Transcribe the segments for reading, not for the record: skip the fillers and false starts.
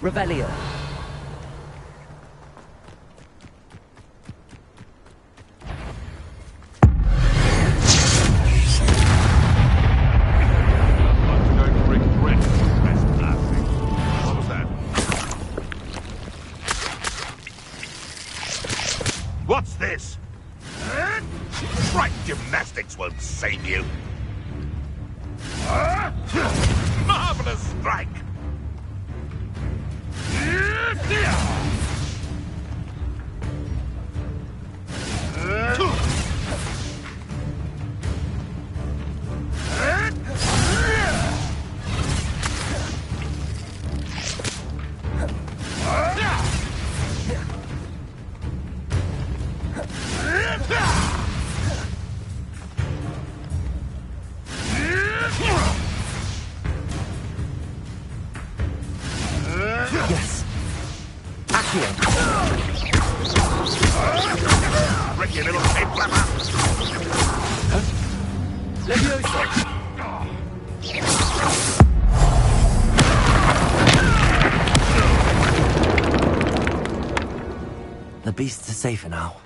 Revelio. What's this? Right, gymnastics won't save you. Marvelous strike! Yes. Accio. Ricky, little tape flapper! Levioso. The beasts are safer now.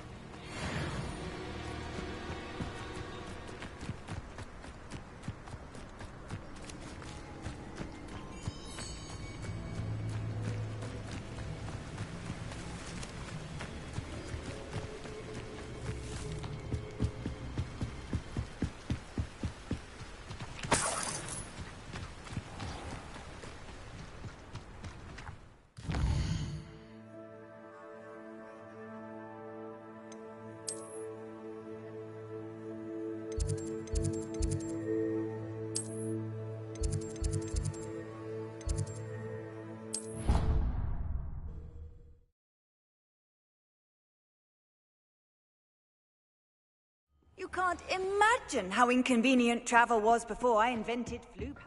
You can't imagine how inconvenient travel was before I invented flu pal.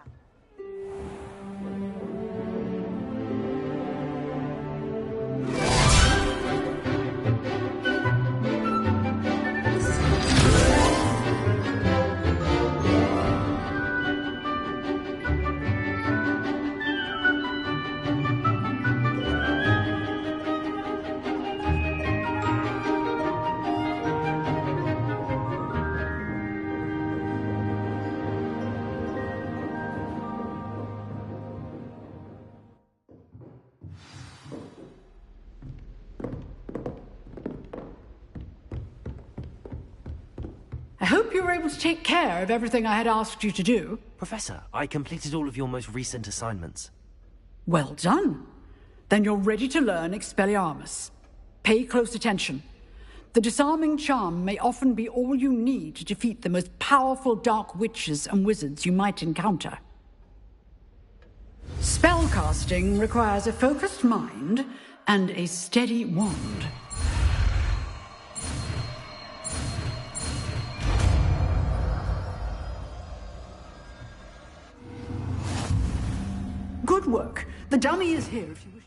I hope you were able to take care of everything I had asked you to do. Professor, I completed all of your most recent assignments. Well done. Then you're ready to learn Expelliarmus. Pay close attention. The disarming charm may often be all you need to defeat the most powerful dark witches and wizards you might encounter. Spellcasting requires a focused mind and a steady wand. Good work. The dummy is here if you wish.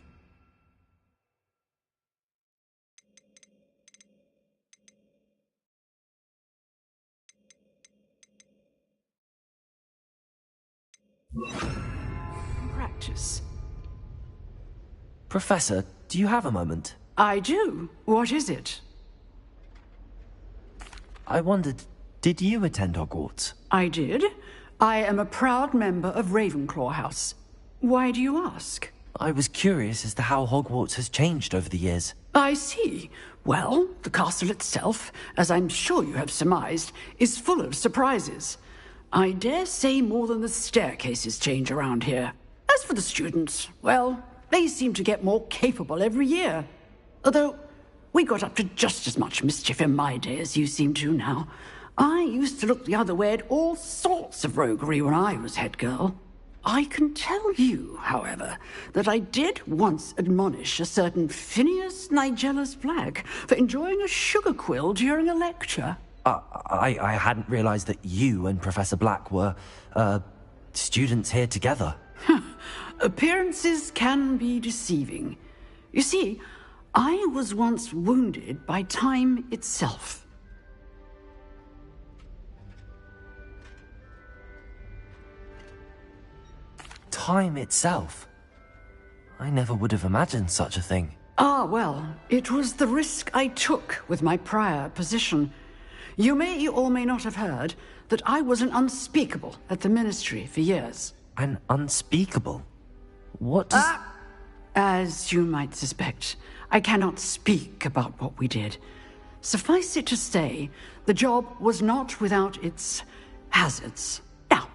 Practice. Professor, do you have a moment? I do. What is it? I wondered, did you attend Hogwarts? I did. I am a proud member of Ravenclaw House. Why do you ask? I was curious as to how Hogwarts has changed over the years. I see. Well, the castle itself, as I'm sure you have surmised, is full of surprises. I dare say more than the staircases change around here. As for the students, well, they seem to get more capable every year. Although, we got up to just as much mischief in my day as you seem to now. I used to look the other way at all sorts of roguery when I was head girl. I can tell you, however, that I did once admonish a certain Phineas Nigellus Black for enjoying a sugar quill during a lecture. I hadn't realized that you and Professor Black were, students here together. Appearances can be deceiving. You see, I was once wounded by time itself. Time itself? I never would have imagined such a thing. Ah, well, it was the risk I took with my prior position. You may or may not have heard that I was an unspeakable at the Ministry for years. An unspeakable? What does... As you might suspect, I cannot speak about what we did. Suffice it to say, the job was not without its hazards. Now,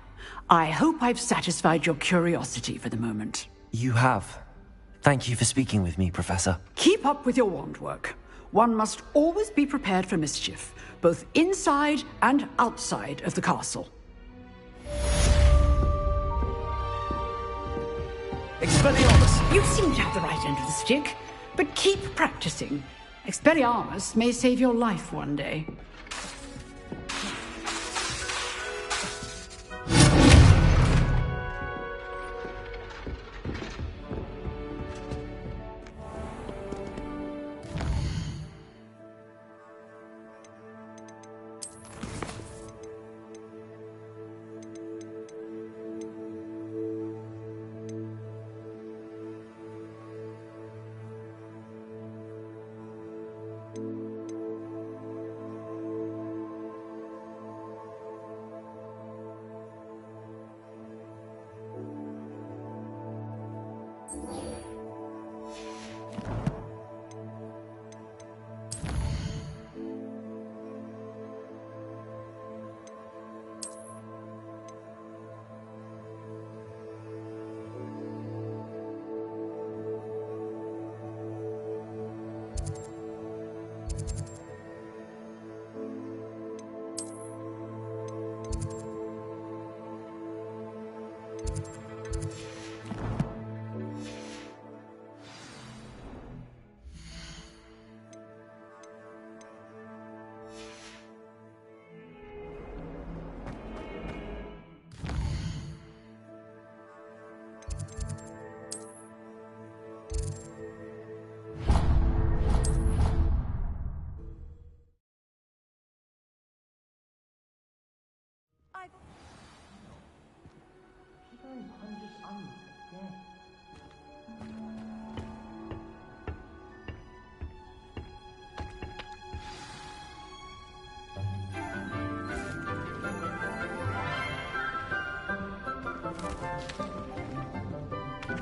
I hope I've satisfied your curiosity for the moment. You have. Thank you for speaking with me, Professor. Keep up with your wand work. One must always be prepared for mischief, both inside and outside of the castle. Expelliarmus! You seem to have the right end of the stick, but keep practicing. Expelliarmus may save your life one day.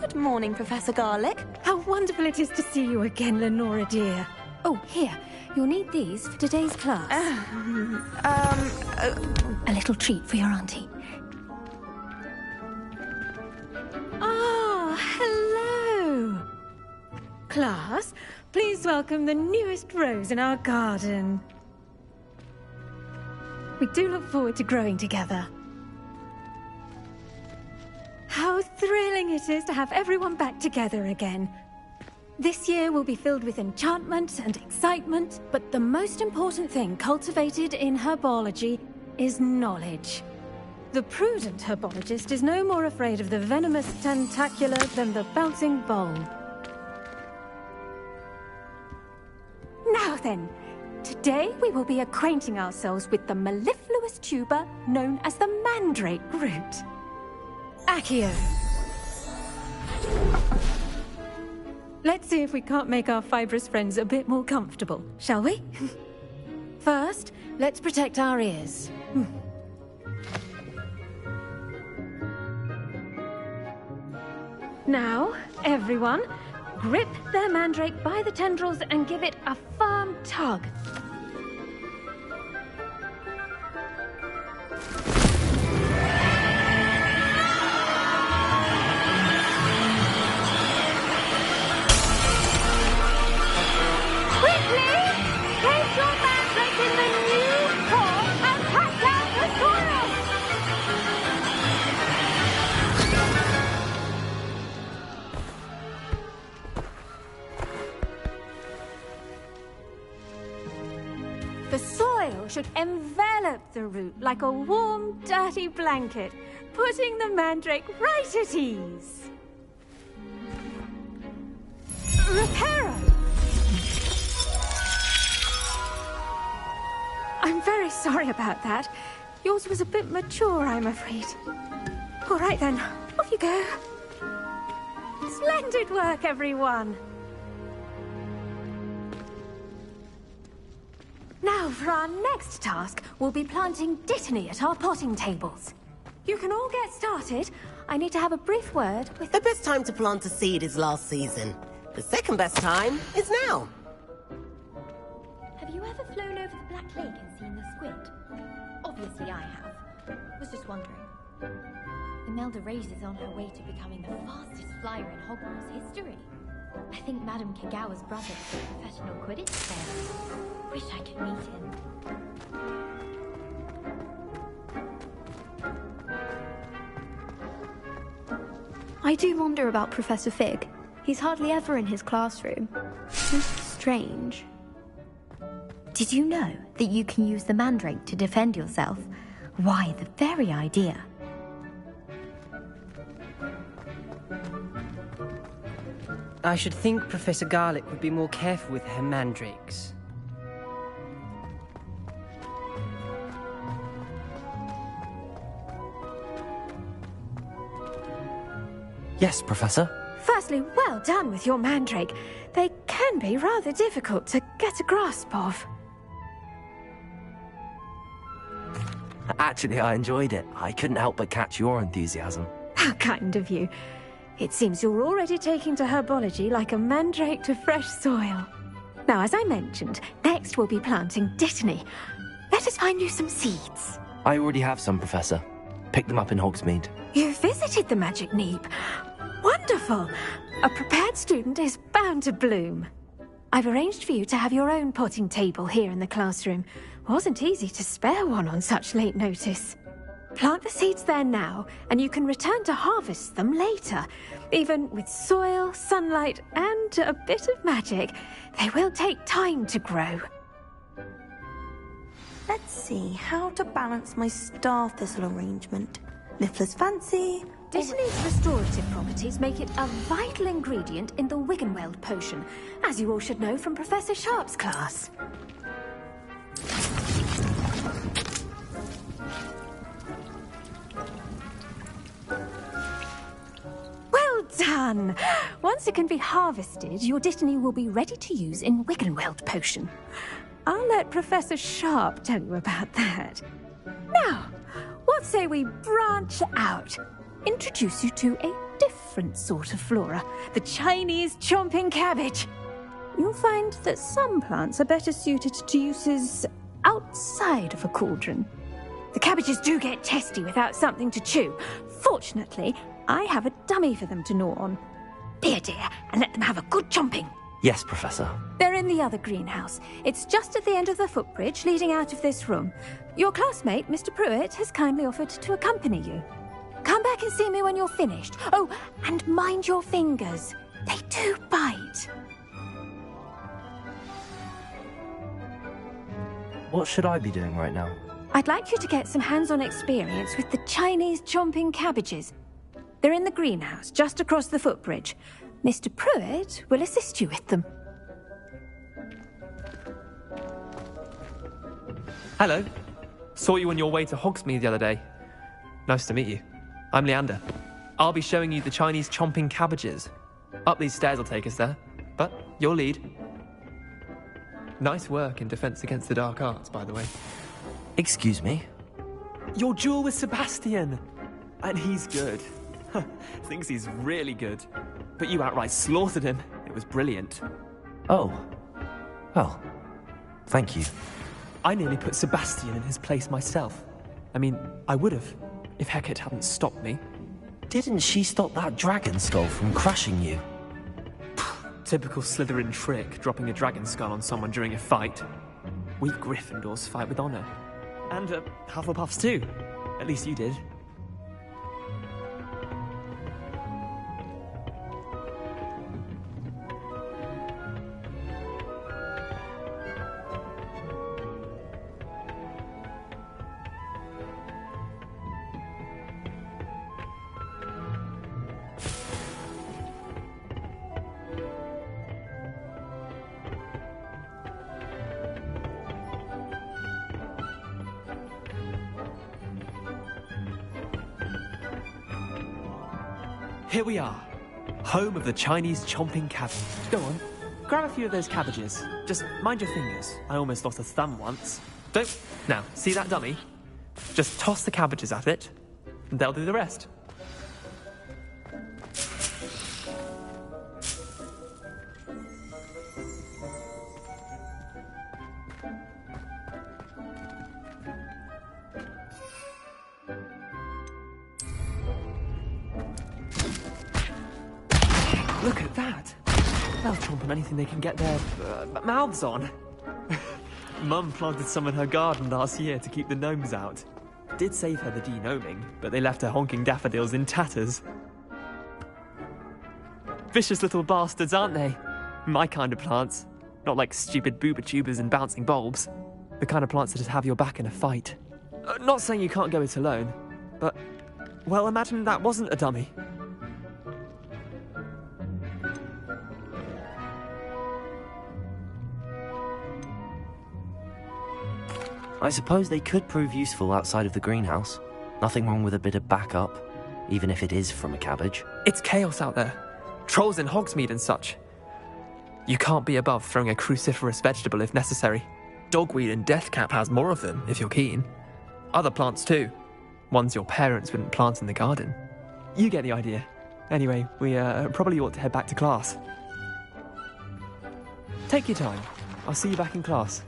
Good morning, Professor Garlick. How wonderful it is to see you again, Lenora dear. Oh, here. You'll need these for today's class. A little treat for your auntie. Ah, hello. Class, please welcome the newest rose in our garden. We do look forward to growing together. How thrilling it is to have everyone back together again. This year will be filled with enchantment and excitement, but the most important thing cultivated in herbology is knowledge. The prudent herbologist is no more afraid of the venomous tentacula than the bouncing bowl. Now then, today we will be acquainting ourselves with the mellifluous tuber known as the mandrake root. Accio. Let's see if we can't make our fibrous friends a bit more comfortable, shall we? First, let's protect our ears. Now, everyone, grip their mandrake by the tendrils and give it a firm tug. The soil should envelop the root like a warm, dirty blanket, putting the mandrake right at ease. Reparo! I'm very sorry about that. Yours was a bit mature, I'm afraid. All right then, off you go. Splendid work, everyone! Now, for our next task, we'll be planting Dittany at our potting tables. You can all get started. I need to have a brief word with... The best time to plant a seed is last season. The second best time is now. Have you ever flown over the Black Lake and seen the squid? Obviously I have. Was just wondering. Imelda Reyes is on her way to becoming the fastest flyer in Hogwarts history. I think Madame Kagawa's brother is a professional Quidditch player. Wish I could meet him. I do wonder about Professor Fig. He's hardly ever in his classroom. Seems strange. Did you know that you can use the Mandrake to defend yourself? Why, the very idea. I should think Professor Garlick would be more careful with her mandrakes. Yes, Professor. Firstly, well done with your mandrake. They can be rather difficult to get a grasp of. Actually, I enjoyed it. I couldn't help but catch your enthusiasm. How kind of you. It seems you're already taking to herbology like a mandrake to fresh soil. Now, as I mentioned, next we'll be planting Dittany. Let us find you some seeds. I already have some, Professor. Picked them up in Hogsmeade. You visited the Magic Neep. Wonderful! A prepared student is bound to bloom. I've arranged for you to have your own potting table here in the classroom. Wasn't easy to spare one on such late notice. Plant the seeds there now, and you can return to harvest them later. Even with soil, sunlight, and a bit of magic, they will take time to grow. Let's see how to balance my star thistle arrangement. Niffler's fancy. Dittany's restorative properties make it a vital ingredient in the Wiggenweld potion, as you all should know from Professor Sharp's class. Well done! Once it can be harvested, your Dittany will be ready to use in Wiggenweld potion. I'll let Professor Sharp tell you about that. Now, what say we branch out? Introduce you to a different sort of flora, the Chinese chomping cabbage. You'll find that some plants are better suited to uses outside of a cauldron. The cabbages do get testy without something to chew. Fortunately, I have a dummy for them to gnaw on. Be a dear and let them have a good chomping. Yes, Professor. They're in the other greenhouse. It's just at the end of the footbridge leading out of this room. Your classmate, Mr. Pruitt, has kindly offered to accompany you. Come back and see me when you're finished. Oh, and mind your fingers. They do bite. What should I be doing right now? I'd like you to get some hands-on experience with the Chinese chomping cabbages. They're in the greenhouse, just across the footbridge. Mr. Pruitt will assist you with them. Hello. Saw you on your way to Hogsmeade the other day. Nice to meet you. I'm Leander. I'll be showing you the Chinese chomping cabbages. Up these stairs will take us there, but you'll lead. Nice work in Defense Against the Dark Arts, by the way. Excuse me? Your duel with Sebastian! And he's good. Thinks he's really good. But you outright slaughtered him. It was brilliant. Oh. Well, thank you. I nearly put Sebastian in his place myself. I mean, I would have, if Hecate hadn't stopped me. Didn't she stop that dragon skull from crushing you? Typical Slytherin trick, dropping a dragon skull on someone during a fight. We Gryffindors fight with honor. And Hufflepuffs too. At least you did. Here we are. Home of the Chinese chomping cabbage. Go on, grab a few of those cabbages. Just mind your fingers. I almost lost a thumb once. Don't. Now, see that dummy? Just toss the cabbages at it, and they'll do the rest. Look at that! They'll chomp on anything they can get their mouths on. Mum planted some in her garden last year to keep the gnomes out. Did save her the de-gnoming, but they left her honking daffodils in tatters. Vicious little bastards, aren't they? My kind of plants. Not like stupid booba tubers and bouncing bulbs. The kind of plants that just have your back in a fight. Not saying you can't go it alone, but... well, imagine that wasn't a dummy. I suppose they could prove useful outside of the greenhouse. Nothing wrong with a bit of backup, even if it is from a cabbage. It's chaos out there. Trolls in Hogsmeade and such. You can't be above throwing a cruciferous vegetable if necessary. Dogweed and deathcap has more of them, if you're keen. Other plants too. Ones your parents wouldn't plant in the garden. You get the idea. Anyway, we probably ought to head back to class. Take your time. I'll see you back in class.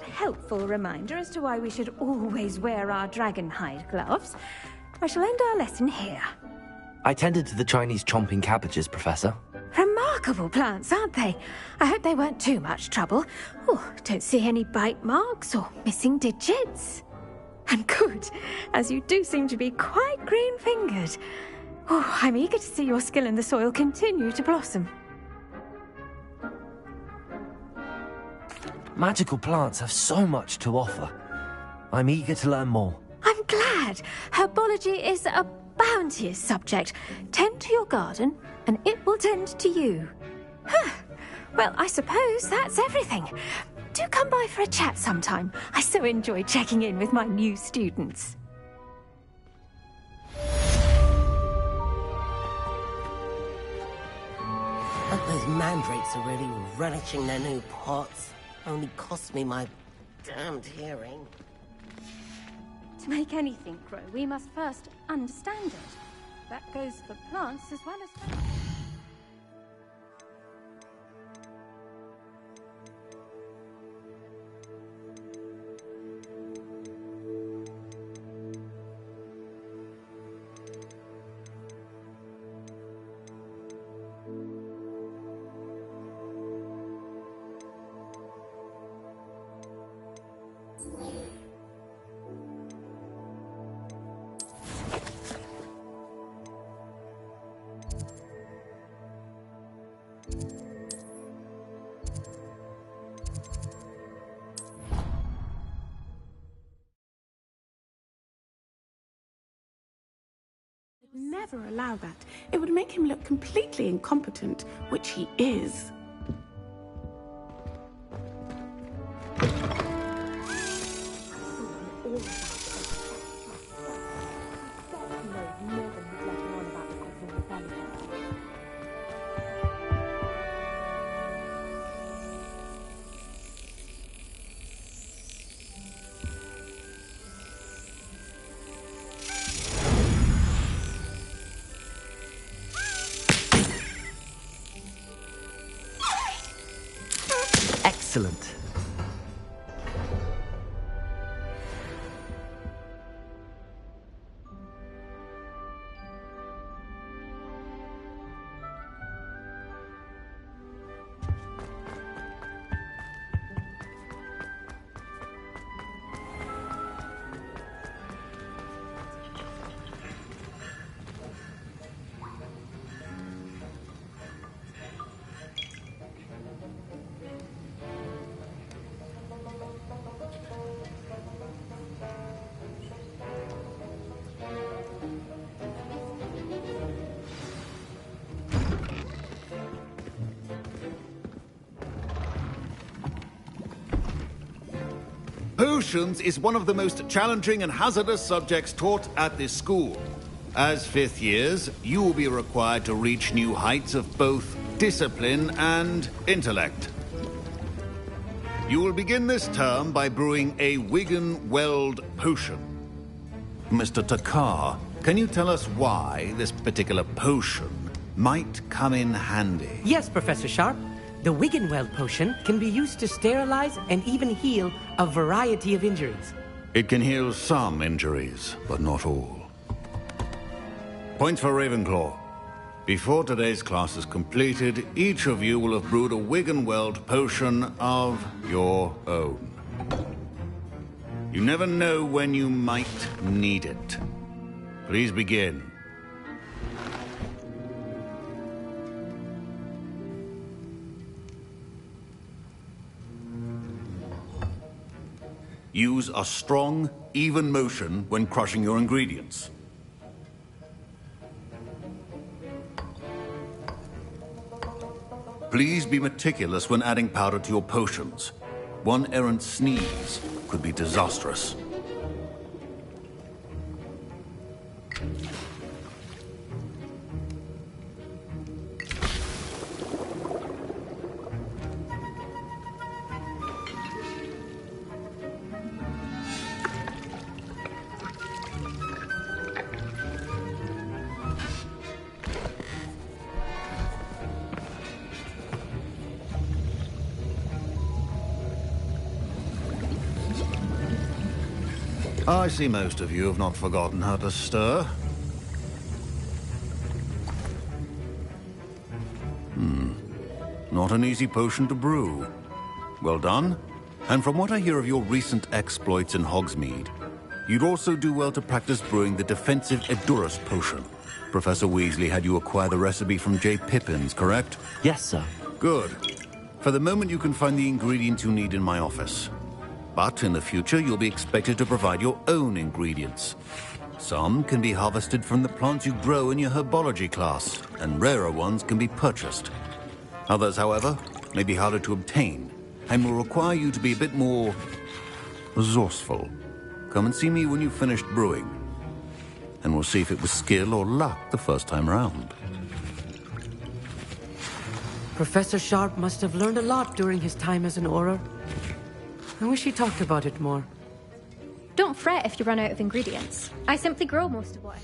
Helpful reminder as to why we should always wear our dragon hide gloves, I shall end our lesson here. I tended to the Chinese chomping cabbages, Professor. Remarkable plants, aren't they? I hope they weren't too much trouble. Oh, don't see any bite marks or missing digits. And good, as you do seem to be quite green-fingered. Oh, I'm eager to see your skill in the soil continue to blossom. Magical plants have so much to offer. I'm eager to learn more. I'm glad. Herbology is a bounteous subject. Tend to your garden, and it will tend to you. Well, I suppose that's everything. Do come by for a chat sometime. I so enjoy checking in with my new students. But those mandrakes are really relishing their new pots. Only cost me my damned hearing. To make anything grow, we must first understand it. That goes for plants as well as... Never allow that. It would make him look completely incompetent, which he is. Excellent. Potions is one of the most challenging and hazardous subjects taught at this school. As fifth years, you will be required to reach new heights of both discipline and intellect. You will begin this term by brewing a Wiggenweld potion. Mr. Takar, can you tell us why this particular potion might come in handy? Yes, Professor Sharp. The Wiggenweld potion can be used to sterilize and even heal a variety of injuries. It can heal some injuries, but not all. Points for Ravenclaw. Before today's class is completed, each of you will have brewed a Wiggenweld potion of your own. You never know when you might need it. Please begin. Use a strong, even motion when crushing your ingredients. Please be meticulous when adding powder to your potions. One errant sneeze could be disastrous. I see most of you have not forgotten how to stir. Not an easy potion to brew. Well done. And from what I hear of your recent exploits in Hogsmeade, you'd also do well to practice brewing the defensive Edurus potion. Professor Weasley had you acquire the recipe from J. Pippins, correct? Yes, sir. Good. For the moment, you can find the ingredients you need in my office. But in the future, you'll be expected to provide your own ingredients. Some can be harvested from the plants you grow in your herbology class, and rarer ones can be purchased. Others, however, may be harder to obtain, and will require you to be a bit more resourceful. Come and see me when you've finished brewing, and we'll see if it was skill or luck the first time around. Professor Sharp must have learned a lot during his time as an Auror. I wish he talked about it more. Don't fret if you run out of ingredients. I simply grow most of what I...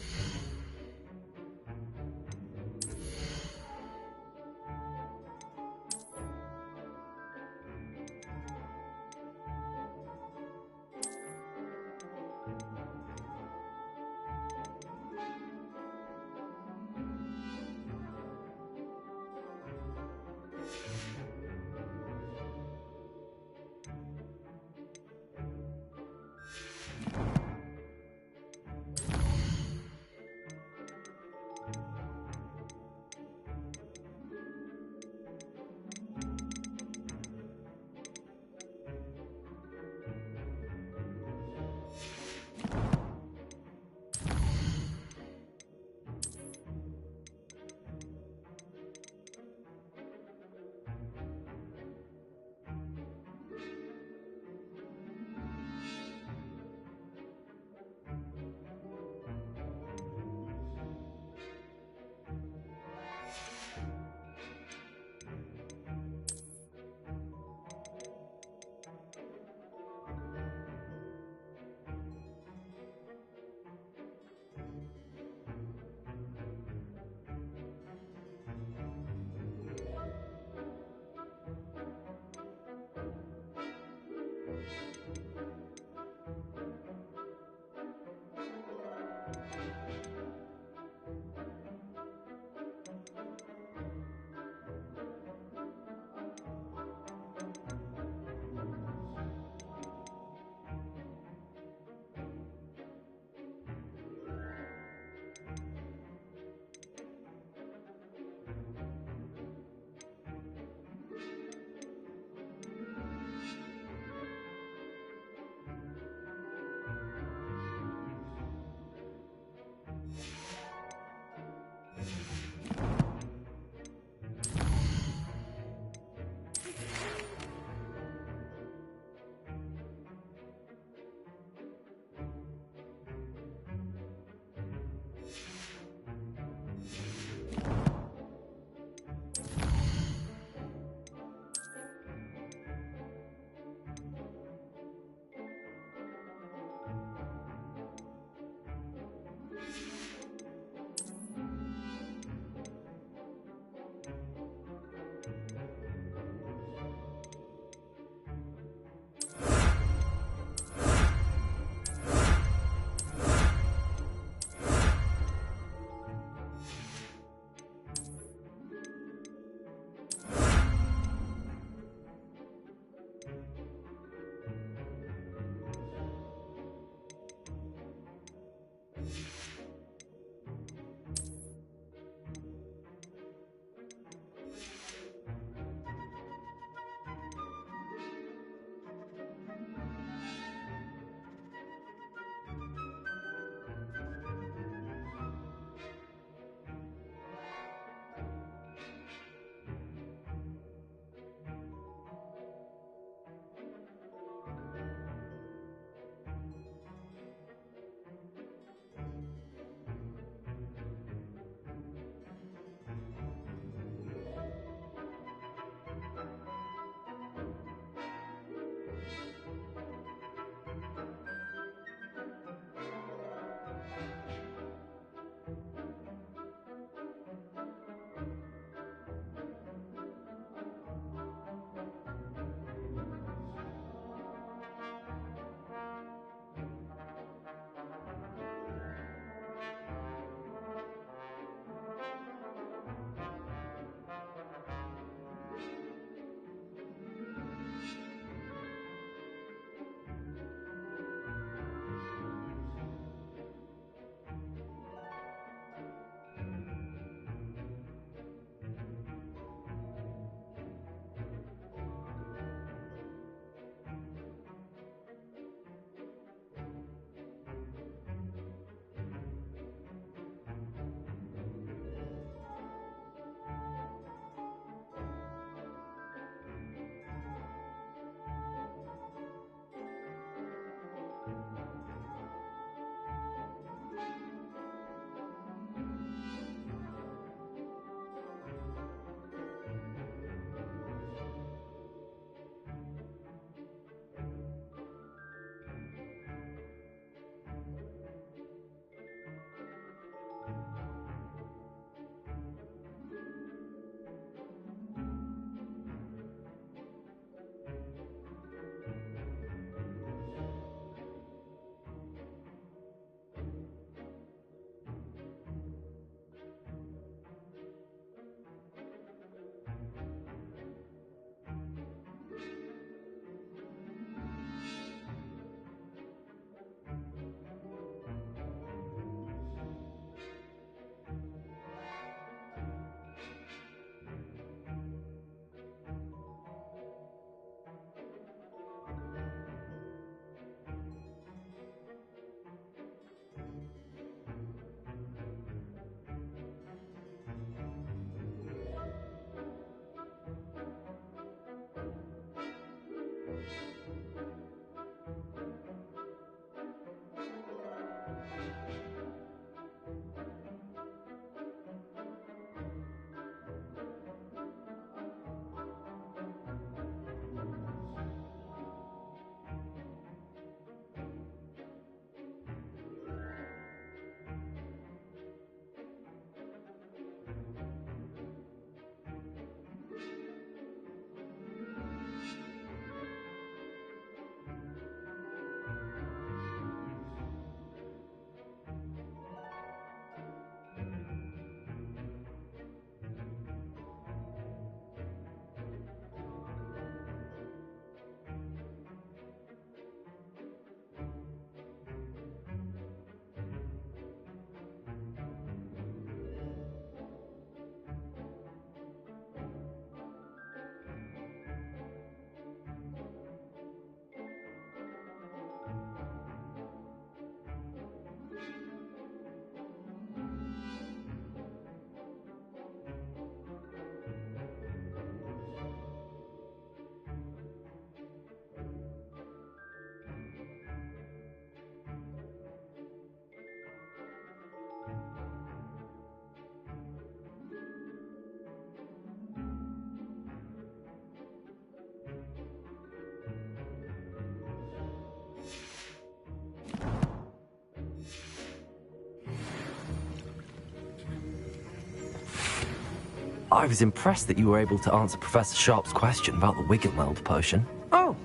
I was impressed that you were able to answer Professor Sharp's question about the Wiggenweld potion. Oh,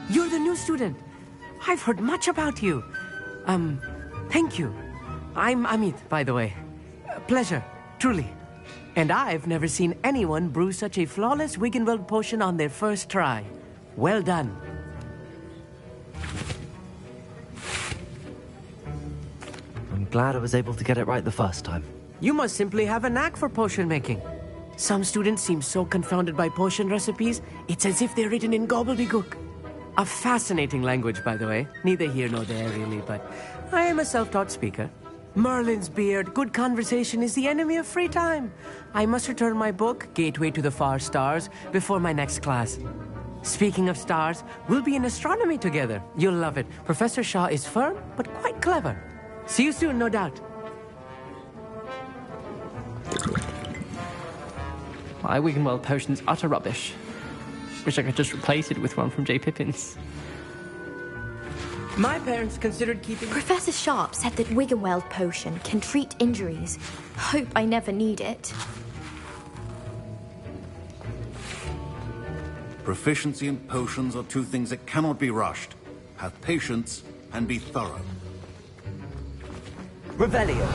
you're the new student. I've heard much about you. Thank you. I'm Amit, by the way. Pleasure, truly. And I've never seen anyone brew such a flawless Wiggenweld potion on their first try. Well done. I'm glad I was able to get it right the first time. You must simply have a knack for potion making. Some students seem so confounded by potion recipes, it's as if they're written in gobbledygook. A fascinating language, by the way. Neither here nor there, really, but I am a self-taught speaker. Merlin's beard, good conversation is the enemy of free time. I must return my book, Gateway to the Far Stars, before my next class. Speaking of stars, we'll be in astronomy together. You'll love it. Professor Shaw is firm, but quite clever. See you soon, no doubt. My Wiggenweld potion's utter rubbish. Wish I could just replace it with one from J. Pippin's. My parents considered keeping... Professor Sharp said that Wiggenweld potion can treat injuries. Hope I never need it. Proficiency in potions are two things that cannot be rushed. Have patience and be thorough. Revelio.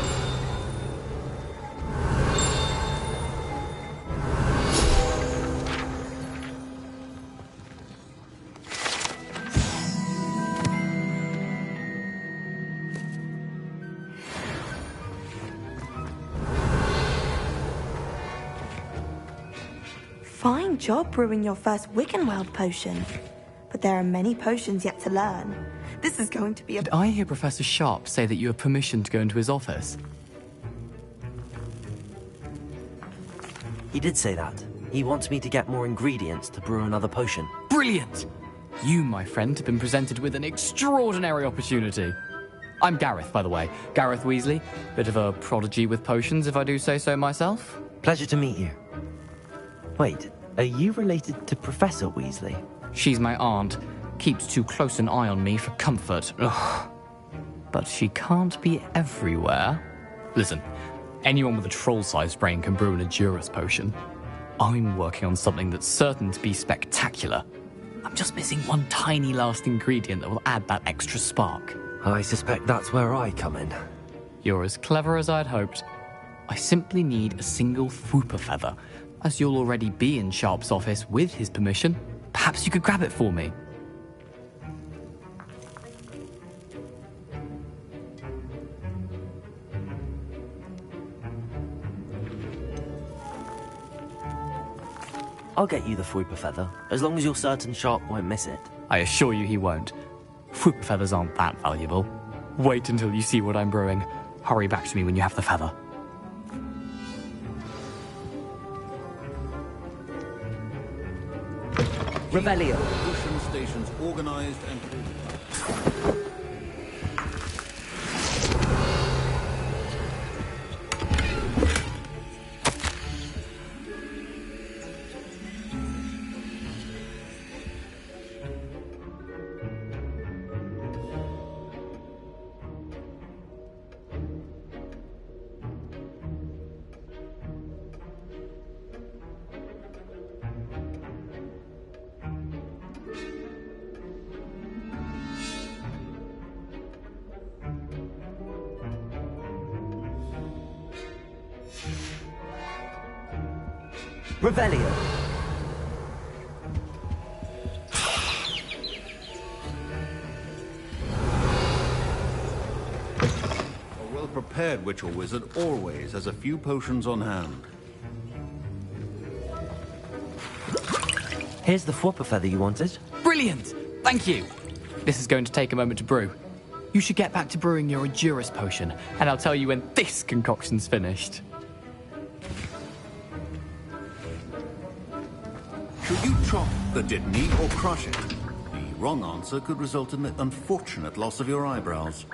Fine job brewing your first Wiggenweld potion. But there are many potions yet to learn. This is going to be a... Did I hear Professor Sharp say that you have permission to go into his office? He did say that. He wants me to get more ingredients to brew another potion. Brilliant! You, my friend, have been presented with an extraordinary opportunity. I'm Gareth, by the way. Gareth Weasley. Bit of a prodigy with potions, if I do say so myself. Pleasure to meet you. Wait, are you related to Professor Weasley? She's my aunt. Keeps too close an eye on me for comfort. Ugh. But she can't be everywhere. Listen, anyone with a troll-sized brain can brew an Edurus potion. I'm working on something that's certain to be spectacular. I'm just missing one tiny last ingredient that will add that extra spark. I suspect that's where I come in. You're as clever as I'd hoped. I simply need a single Fwooper feather. As you'll already be in Sharp's office with his permission, perhaps you could grab it for me. I'll get you the Fwooper feather, as long as you're certain Sharp won't miss it. I assure you he won't. Fwooper feathers aren't that valuable. Wait until you see what I'm brewing. Hurry back to me when you have the feather. Revelio. Potion stations organized and... Revelio. A well-prepared witch or wizard always has a few potions on hand. Here's the Fwooper feather you wanted. Brilliant! Thank you! This is going to take a moment to brew. You should get back to brewing your Edurus potion, and I'll tell you when this concoction's finished. Should you chop the Dittany or crush it? The wrong answer could result in the unfortunate loss of your eyebrows.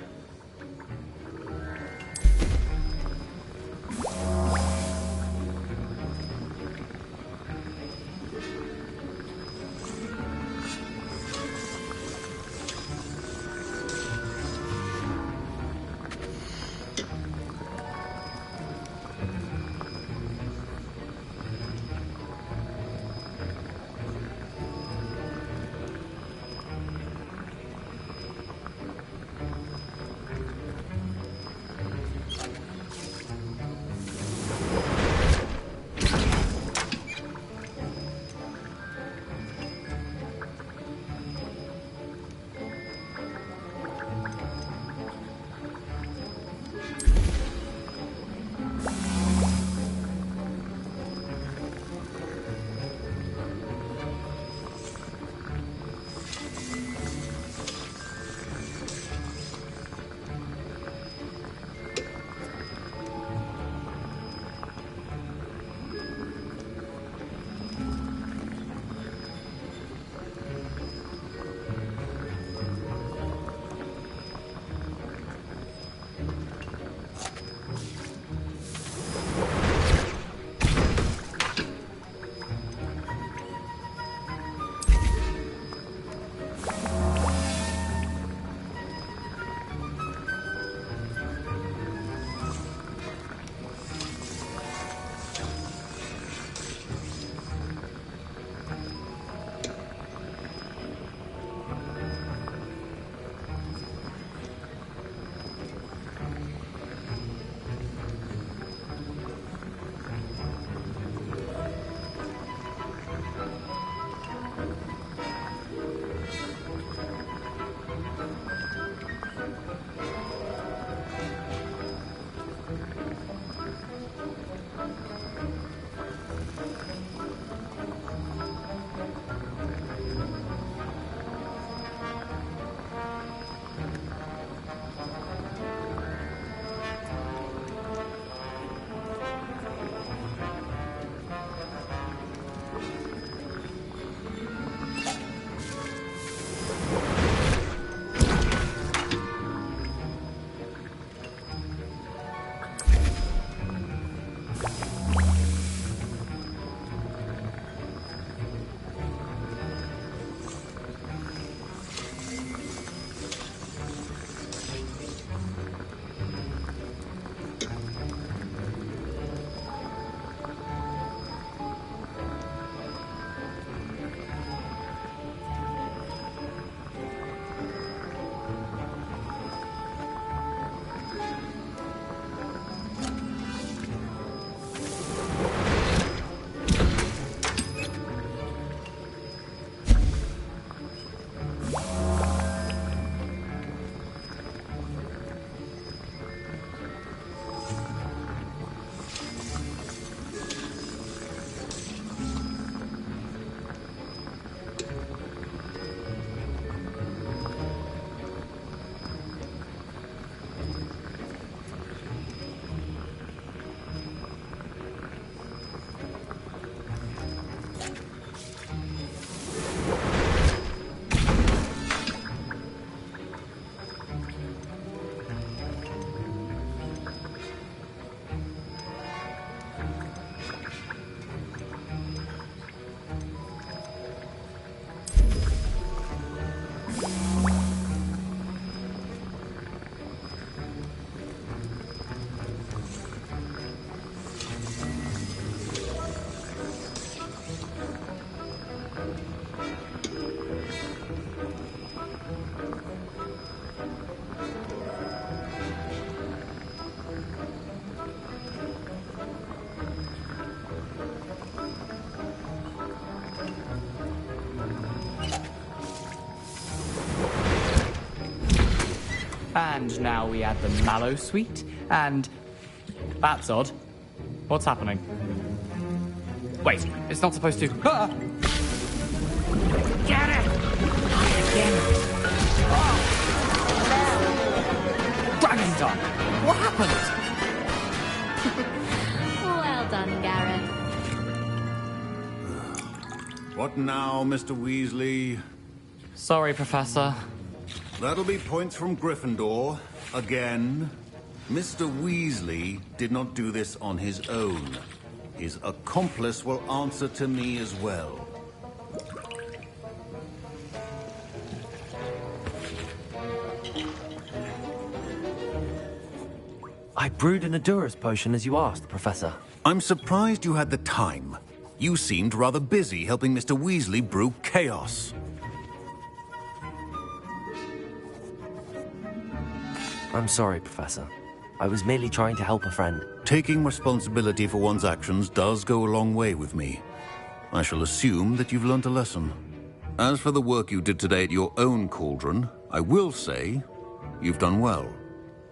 And now we add the mallow sweet, and... That's odd. What's happening? Wait, it's not supposed to... Ah! Get it! Dragon's Tongue! What happened? Well done, Gareth. What now, Mr. Weasley? Sorry, Professor. That'll be points from Gryffindor. Again. Mr. Weasley did not do this on his own. His accomplice will answer to me as well. I brewed an Adurus potion as you asked, Professor. I'm surprised you had the time. You seemed rather busy helping Mr. Weasley brew chaos. I'm sorry, Professor. I was merely trying to help a friend. Taking responsibility for one's actions does go a long way with me. I shall assume that you've learnt a lesson. As for the work you did today at your own cauldron, I will say you've done well.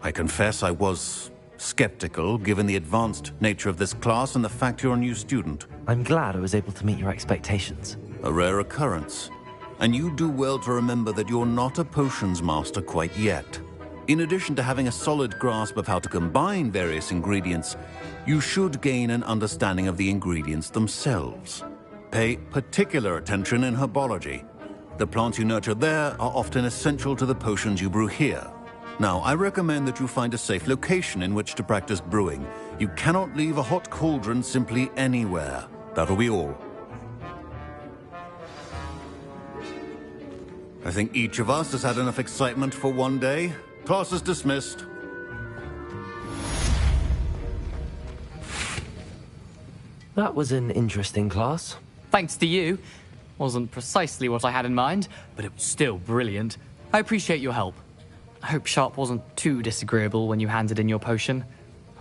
I confess I was skeptical, given the advanced nature of this class and the fact you're a new student. I'm glad I was able to meet your expectations. A rare occurrence. And you do well to remember that you're not a potions master quite yet. In addition to having a solid grasp of how to combine various ingredients, you should gain an understanding of the ingredients themselves. Pay particular attention in herbology. The plants you nurture there are often essential to the potions you brew here. Now, I recommend that you find a safe location in which to practice brewing. You cannot leave a hot cauldron simply anywhere. That'll be all. I think each of us has had enough excitement for one day. Class is dismissed. That was an interesting class. Thanks to you. Wasn't precisely what I had in mind, but it was still brilliant. I appreciate your help. I hope Sharp wasn't too disagreeable when you handed in your potion.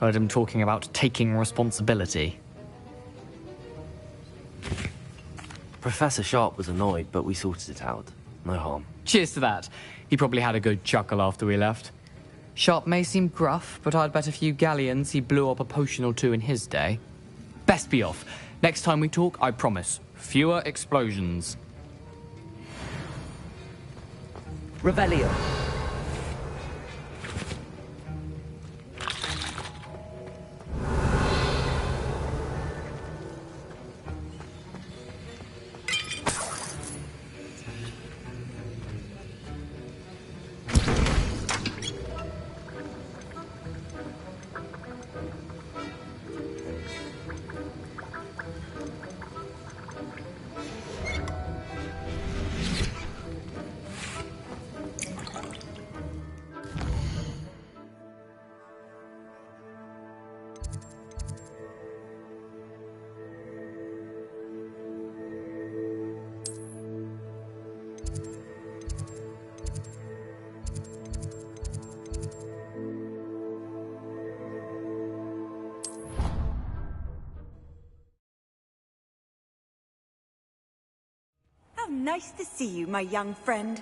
Heard him talking about taking responsibility. Professor Sharp was annoyed, but we sorted it out. No harm. Cheers to that. He probably had a good chuckle after we left. Sharp may seem gruff, but I'd bet a few galleons he blew up a potion or two in his day. Best be off. Next time we talk, I promise, fewer explosions. Revelio. How nice to see you, my young friend.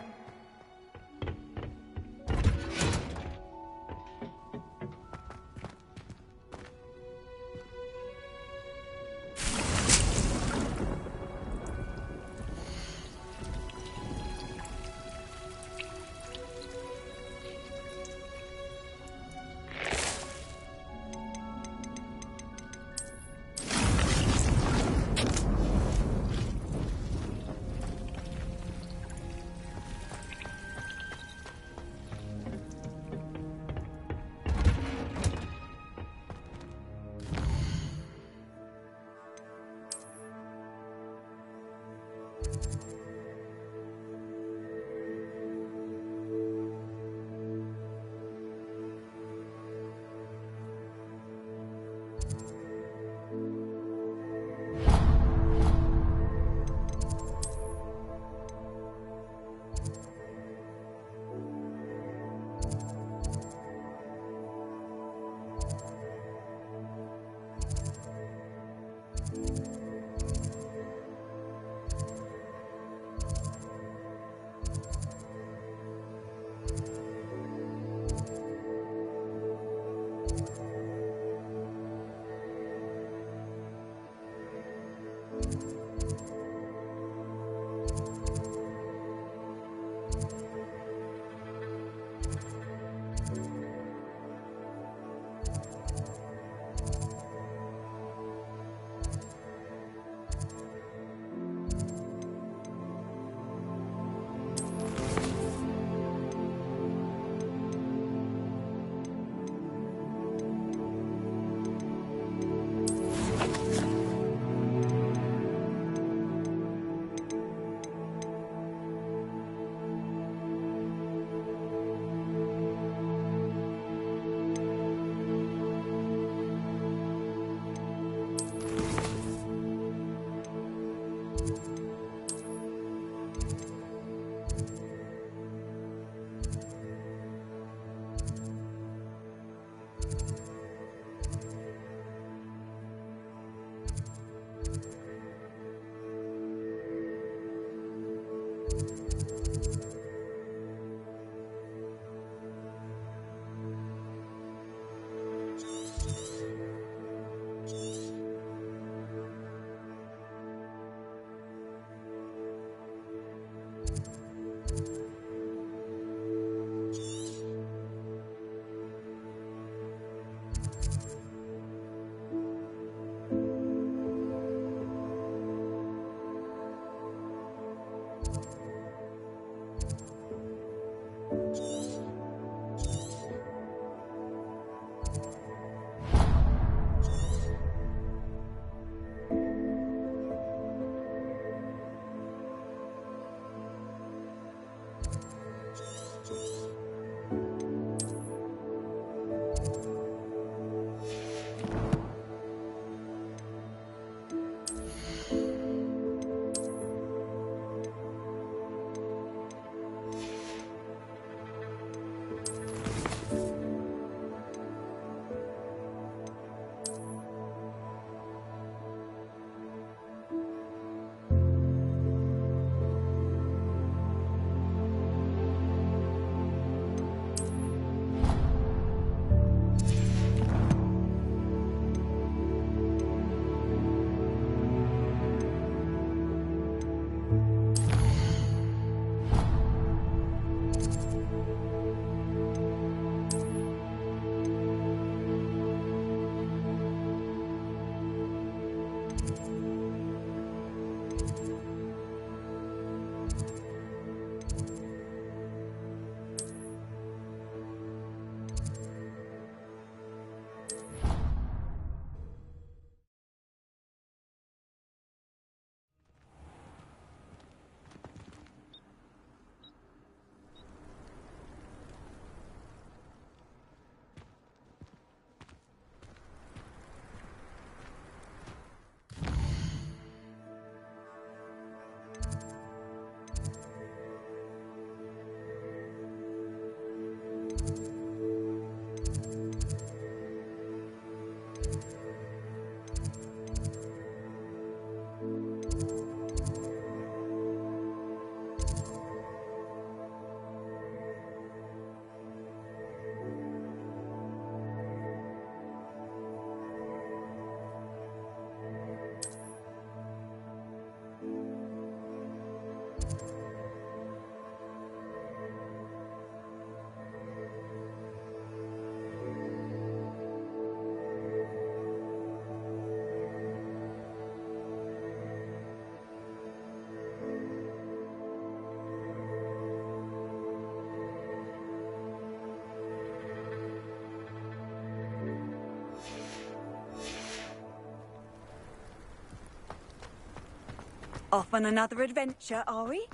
Off on another adventure, are we?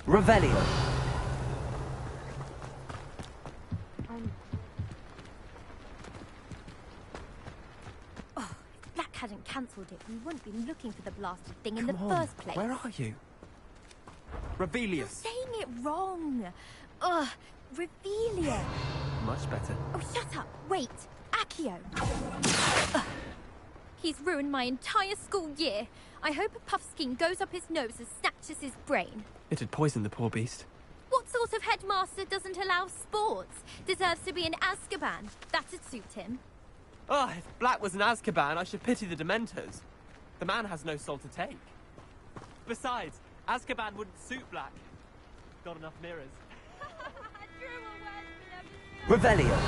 Revelio. Oh, if Black hadn't cancelled it, we wouldn't be looking for the blasted thing in the Come on, first place. where are you? Revelius. You're saying it wrong. Ugh, Revelia. Much better. Oh, shut up. Wait, Accio. Ugh. He's ruined my entire school year. I hope a puffskein goes up his nose and snatches his brain. It had poisoned the poor beast. What sort of headmaster doesn't allow sports? Deserves to be in Azkaban. That'd suit him. Ah, if Black was in Azkaban, I should pity the Dementors. The man has no soul to take. Besides, Azkaban wouldn't suit Black. Got enough mirrors. Revelio.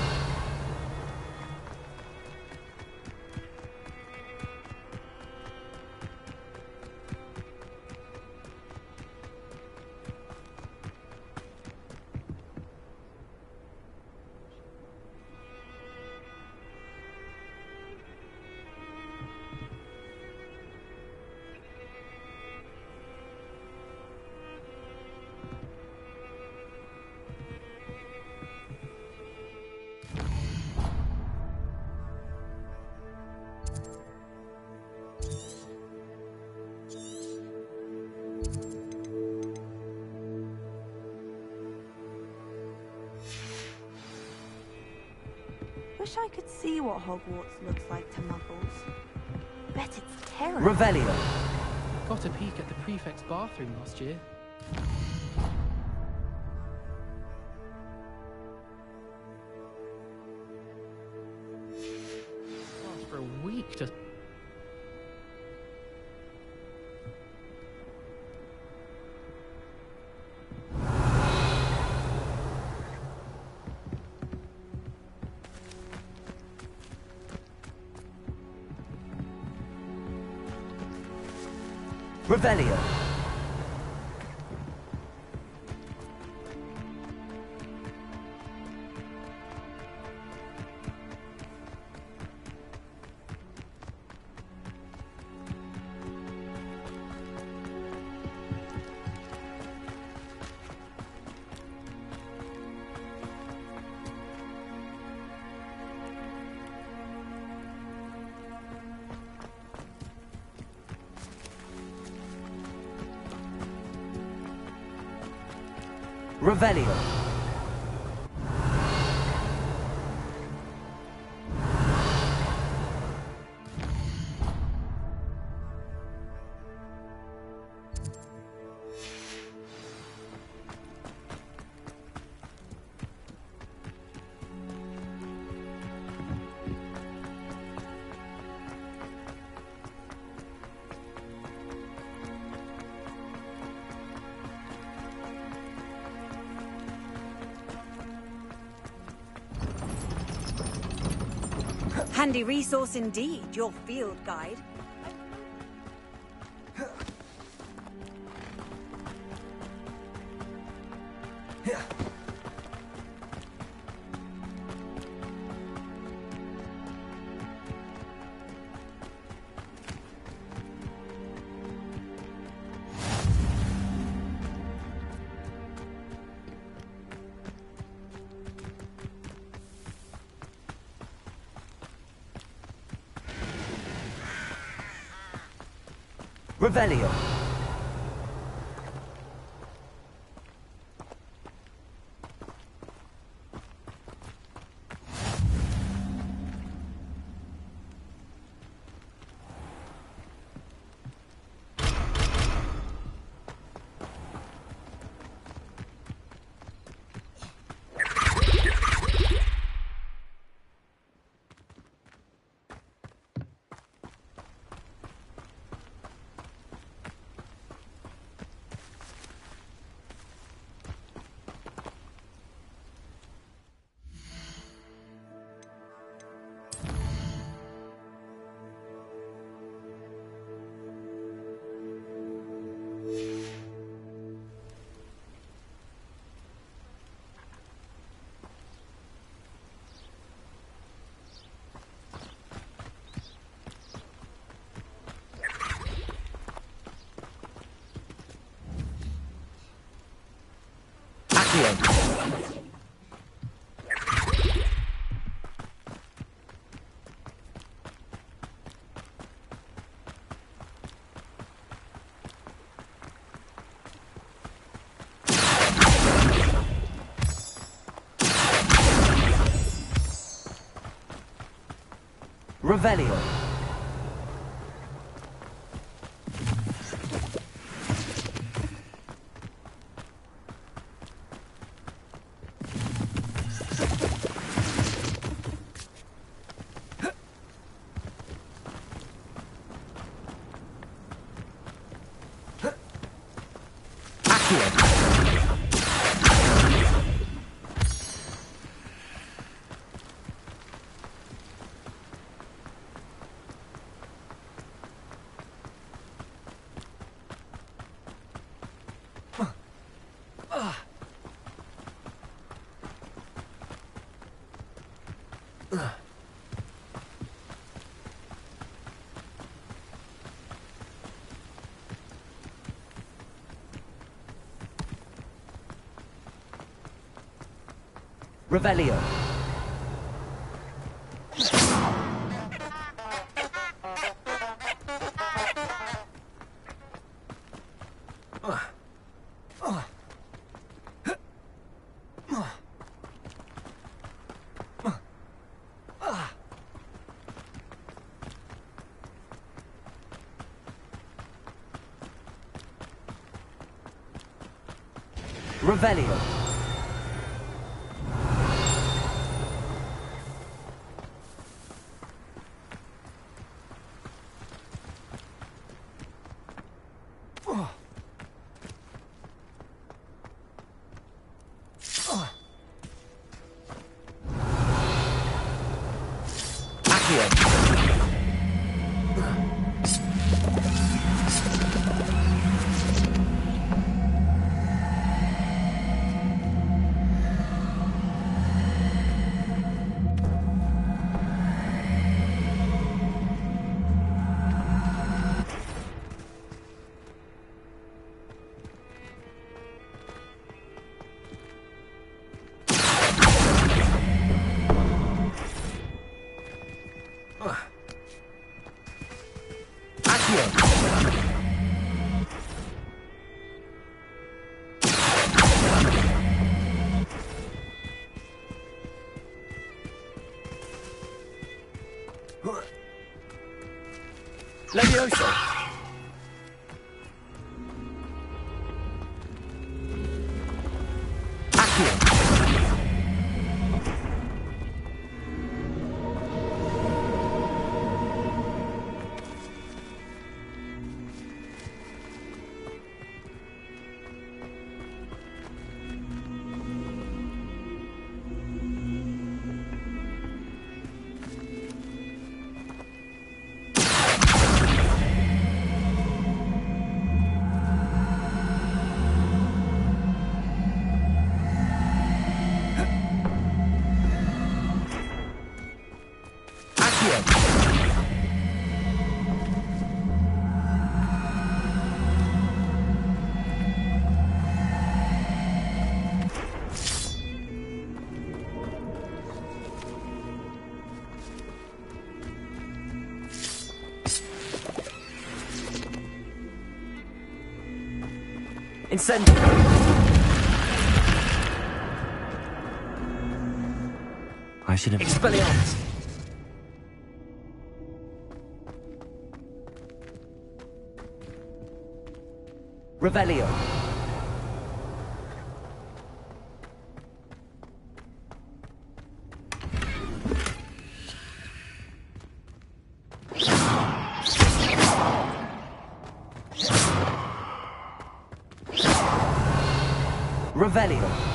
Wish I could see what Hogwarts looks like to muggles. Bet it's terrible. Revelio. Got a peek at the prefect's bathroom last year. After a week to... Revelio. Revelio. Handy resource indeed, your field guide. Revelio. Accio. Revelio. Revelio. Revelio. Levioso. Incendio. I should have... Expelliarmus. Revelio. Revelio.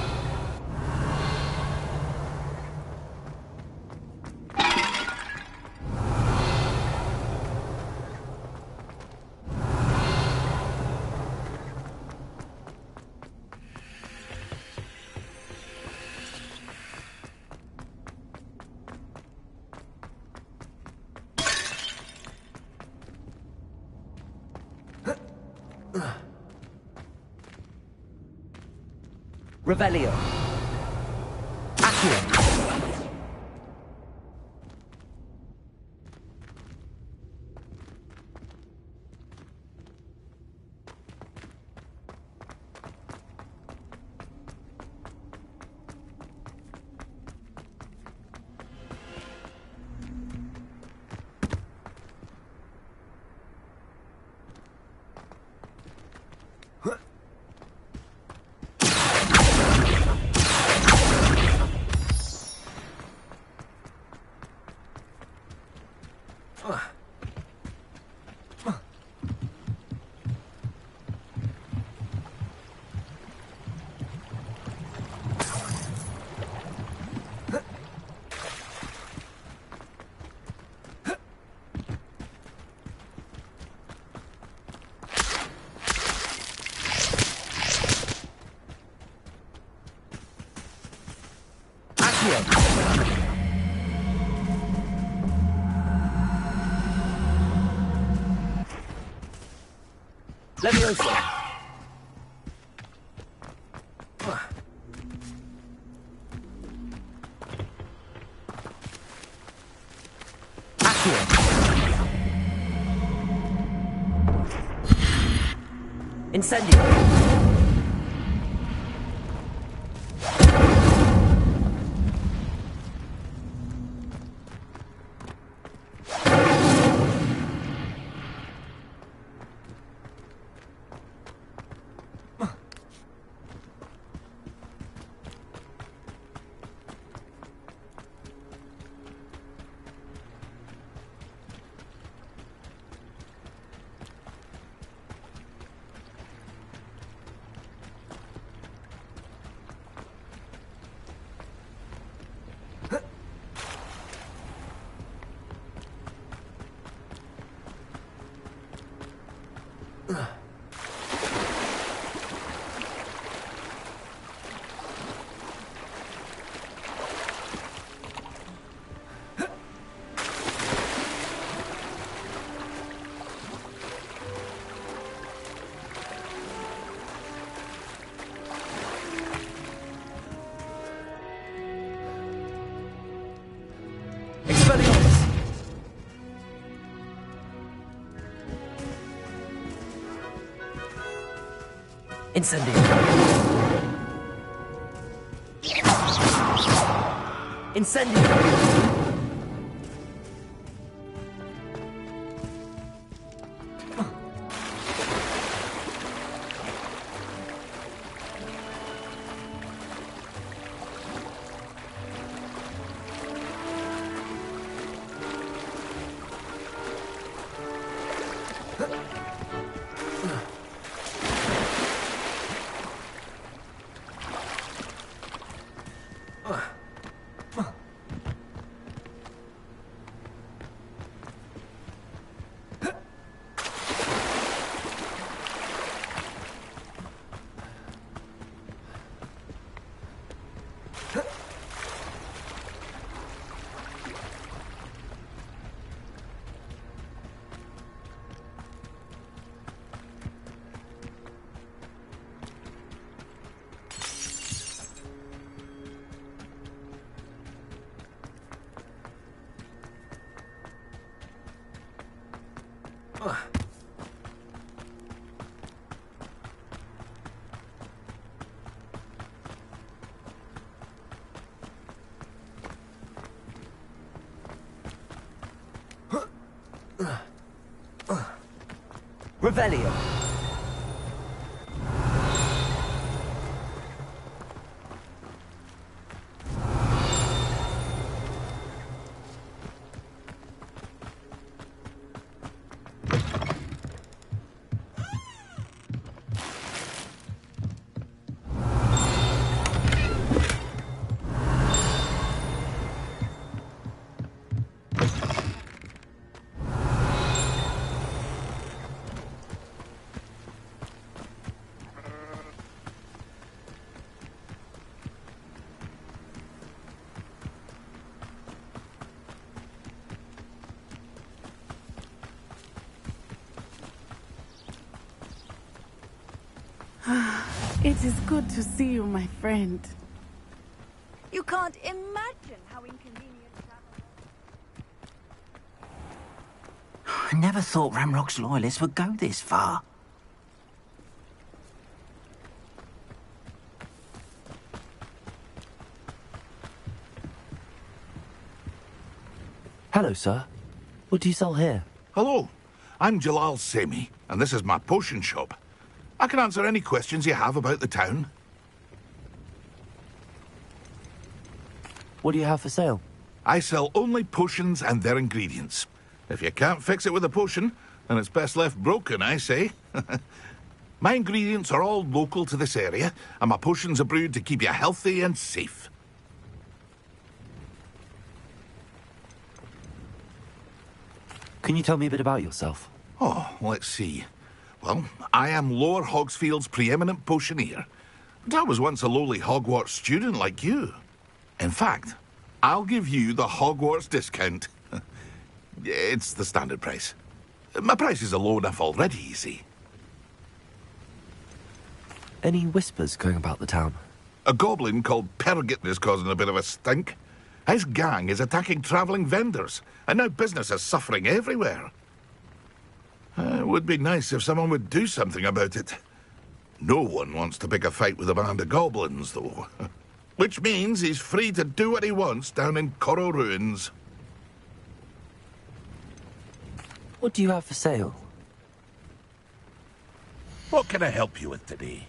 Revelio. Accio. Levioso. Accio. Incendio. Incendio. Incendio. Revelio. It is good to see you, my friend. You can't imagine how inconvenient travel I never thought Ramrock's loyalists would go this far. Hello, sir. What do you sell here? Hello, I'm Jalal Semi, and this is my potion shop. I can answer any questions you have about the town. What do you have for sale? I sell only potions and their ingredients. If you can't fix it with a potion, then it's best left broken, I say. My ingredients are all local to this area, and my potions are brewed to keep you healthy and safe. Can you tell me a bit about yourself? Oh, let's see. Well, I am Lower Hogsfield's preeminent potioneer. But I was once a lowly Hogwarts student like you. In fact, I'll give you the Hogwarts discount. It's the standard price. My prices are low enough already, you see. Any whispers going about the town? A goblin called Pergit is causing a bit of a stink. His gang is attacking travelling vendors, and now business is suffering everywhere. It would be nice if someone would do something about it. No one wants to pick a fight with a band of goblins, though. Which means he's free to do what he wants down in Corro Ruins. What do you have for sale? What can I help you with today?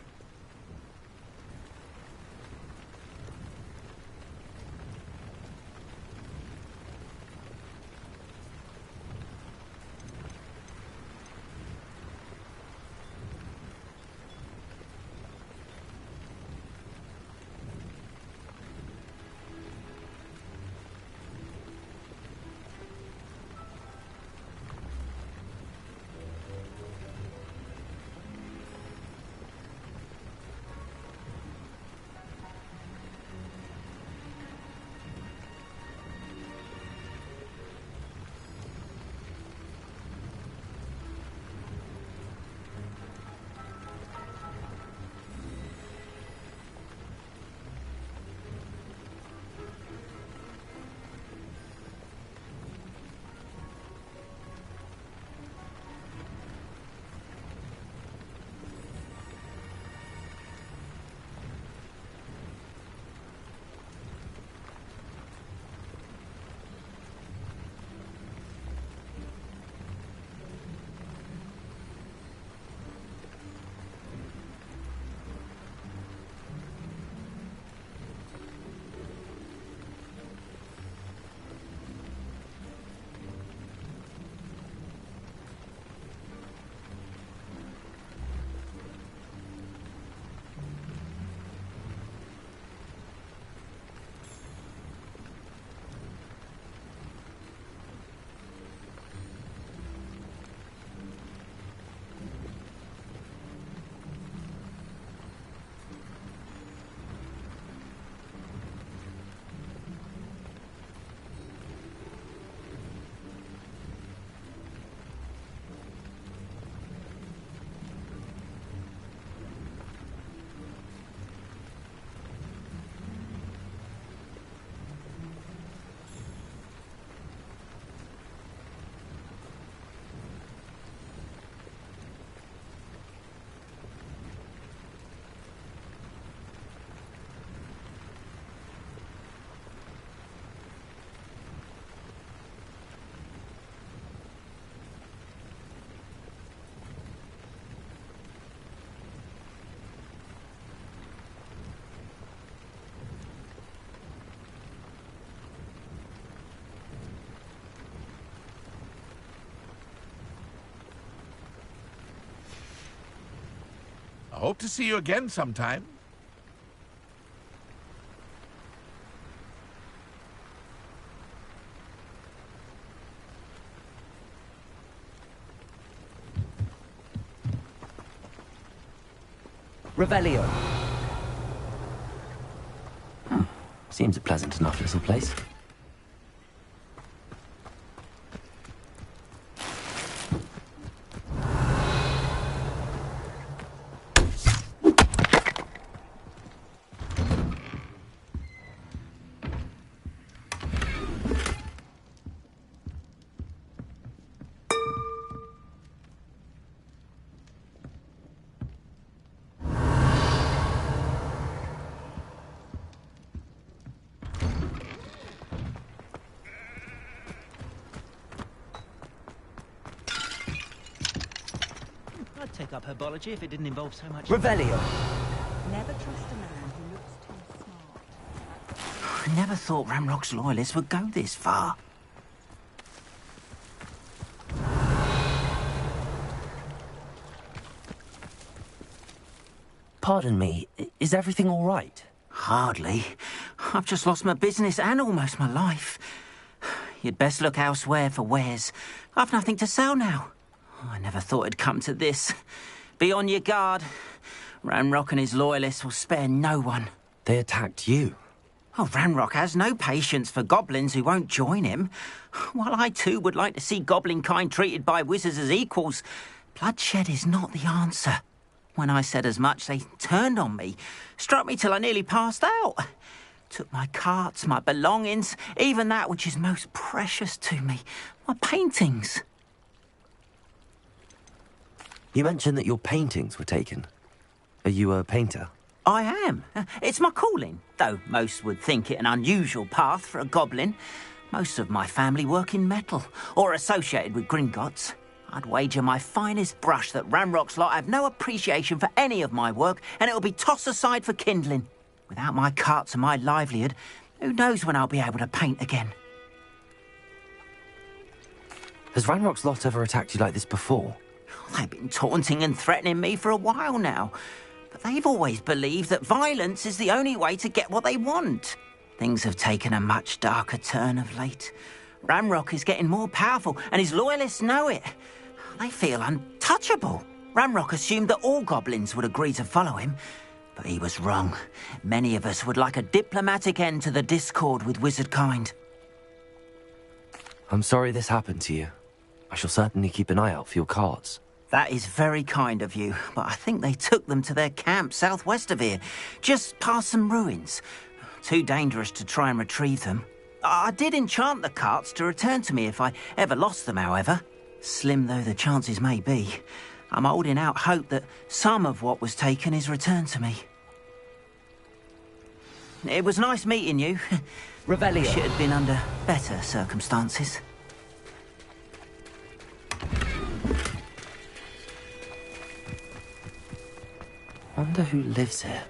I hope to see you again sometime. Revelio. Seems a pleasant enough little place. pick up herbology if it didn't involve so much... Revelio. Never trust a man who looks too smart. I never thought Ranrock's loyalists would go this far. Pardon me, is everything all right? Hardly. I've just lost my business and almost my life. You'd best look elsewhere for wares. I've nothing to sell now. I never thought it'd come to this. Be on your guard. Ranrock and his loyalists will spare no one. They attacked you? Oh, Ranrock has no patience for goblins who won't join him. While I too would like to see goblin kind treated by wizards as equals, bloodshed is not the answer. When I said as much, they turned on me, struck me till I nearly passed out. Took my carts, my belongings, even that which is most precious to me, my paintings. You mentioned that your paintings were taken. Are you a painter? I am. It's my calling, though most would think it an unusual path for a goblin. Most of my family work in metal, or associated with Gringotts. I'd wager my finest brush that Ranrock's lot have no appreciation for any of my work, and it'll be tossed aside for kindling. Without my carts and my livelihood, who knows when I'll be able to paint again. Has Ranrock's lot ever attacked you like this before? They've been taunting and threatening me for a while now, but they've always believed that violence is the only way to get what they want. Things have taken a much darker turn of late. Ranrock is getting more powerful, and his loyalists know it. They feel untouchable. Ranrock assumed that all goblins would agree to follow him, but he was wrong. Many of us would like a diplomatic end to the discord with wizard kind. I'm sorry this happened to you. I shall certainly keep an eye out for your carts. That is very kind of you, but I think they took them to their camp southwest of here, just past some ruins. Too dangerous to try and retrieve them. I did enchant the carts to return to me if I ever lost them, however. Slim though the chances may be, I'm holding out hope that some of what was taken is returned to me. It was nice meeting you. Revelio. Wish it had been under better circumstances. Wonder who lives here.